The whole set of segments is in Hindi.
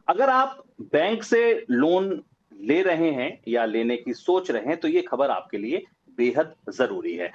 अगर आप बैंक से लोन ले रहे हैं या लेने की सोच रहे हैं, तो ये खबर आपके लिए बेहद ज़रूरी है।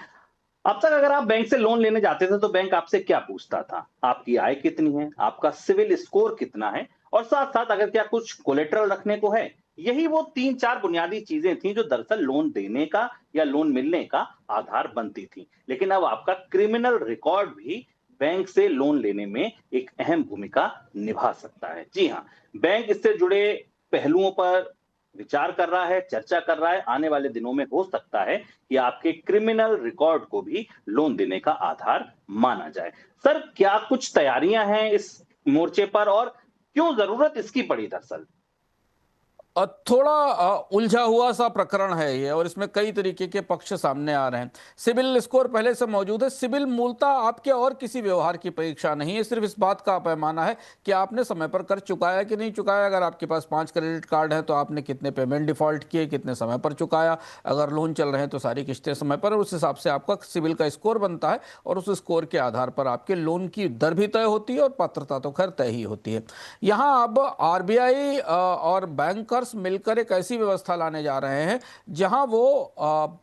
अब तक अगर आप बैंक से लोन लेने जाते थे, तो बैंक आपसे क्या पूछता था? आपकी आय कितनी है? आपका सिविल स्कोर कितना है? और साथ-साथ अगर क्या कुछ कोलेटरल रखने को है? यही वो 3-4 बुनियादी चीज़ें थीं, जो दरअसल लोन देने का या लोन मिलने का आधार बनती थीं। लेकिन अब आपका क्रिमिनल रिकॉर्ड भी बैंक से लोन लेने में एक अहम भूमिका निभा सकता है। जी हाँ, बैंक इससे जुड़े पहलुओं पर विचार कर रहा है, चर्चा कर रहा है। आने वाले दिनों में हो सकता है कि आपके क्रिमिनल रिकॉर्ड को भी लोन देने का आधार माना जाए। सर, क्या कुछ तैयारियां हैं इस मोर्चे पर और क्यों जरूरत इसकी पड़ी दरअसल? थोड़ा उलझा हुआ सा प्रकरण है ये, और इसमें कई तरीके के पक्ष सामने आ रहे हैं। सिविल स्कोर पहले से मौजूद है। सिविल मूलतः आपके और किसी व्यवहार की परीक्षा नहीं है, सिर्फ इस बात का पैमाना है कि आपने समय पर कर चुकाया कि नहीं चुकाया। अगर आपके पास 5 क्रेडिट कार्ड है तो आपने कितने पेमेंट डिफॉल्ट किए, कितने समय पर चुकाया। अगर लोन चल रहे हैं तो सारी किस्तें समय पर, उस हिसाब से आपका सिविल का स्कोर बनता है, और उस स्कोर के आधार पर आपके लोन की दर भी तय होती है और पात्रता तो खैर तय ही होती है। यहाँ अब आरबीआई और बैंकर्स मिलकर एक ऐसी व्यवस्था लाने जा रहे हैं जहां वो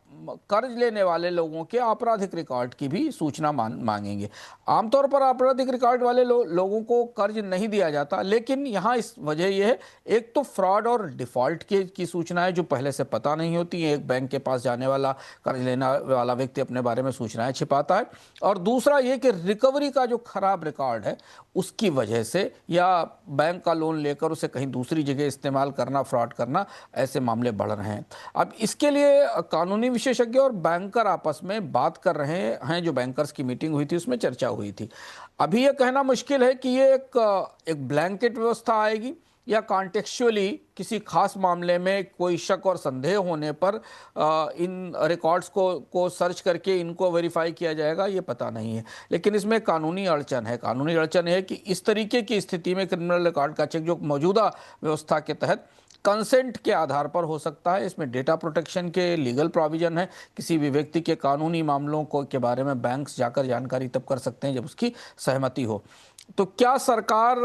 कर्ज लेने वाले लोगों के आपराधिक रिकॉर्ड की भी सूचना मांगेंगे। आमतौर पर आपराधिक रिकॉर्ड वाले लोगों को कर्ज नहीं दिया जाता, लेकिन यहाँ इस वजह यह है, एक तो फ्रॉड और डिफॉल्ट की सूचनाएं जो पहले से पता नहीं होती हैं। एक बैंक के पास जाने वाला, कर्ज लेने वाला व्यक्ति अपने बारे में सूचनाएं छिपाता है। और दूसरा ये कि रिकवरी का जो खराब रिकॉर्ड है उसकी वजह से, या बैंक का लोन लेकर उसे कहीं दूसरी जगह इस्तेमाल करना, फ्रॉड करना, ऐसे मामले बढ़ रहे हैं। अब इसके लिए कानूनी विशेषज्ञ और बैंकर आपस में बात कर रहे हैं। जो बैंकर्स की मीटिंग हुई थी उसमें चर्चा हुई थी। अभी यह कहना मुश्किल है कि ये एक ब्लैंकेट व्यवस्था आएगी या कॉन्टेक्चुअली किसी खास मामले में कोई शक और संदेह होने पर इन रिकॉर्ड्स को सर्च करके इनको वेरीफाई किया जाएगा, ये पता नहीं है। लेकिन इसमें कानूनी अड़चन है। कानूनी अड़चन है कि इस तरीके की स्थिति में क्रिमिनल रिकॉर्ड का चेक जो मौजूदा व्यवस्था के तहत कंसेंट के आधार पर हो सकता है। इसमें डेटा प्रोटेक्शन के लीगल प्रोविजन है। किसी भी व्यक्ति के कानूनी मामलों को के बारे में बैंक्स जाकर जानकारी तब कर सकते हैं जब उसकी सहमति हो। तो क्या सरकार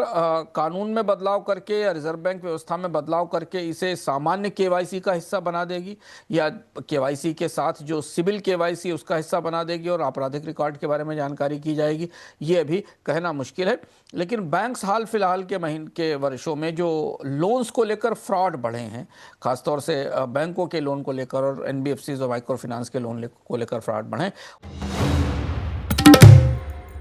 कानून में बदलाव करके या रिजर्व बैंक व्यवस्था में बदलाव करके इसे सामान्य केवाईसी का हिस्सा बना देगी, या केवाईसी के साथ जो सिविल केवाईसी उसका हिस्सा बना देगी और आपराधिक रिकॉर्ड के बारे में जानकारी की जाएगी, ये अभी कहना मुश्किल है। लेकिन बैंक्स हाल फिलहाल के वर्षों में जो लोन्स को लेकर फ्रॉड बढ़े हैं, खासतौर से बैंकों के लोन को लेकर और एनबीएफसी और माइक्रो फाइनेंस के लोन को लेकर फ्रॉड बढ़े।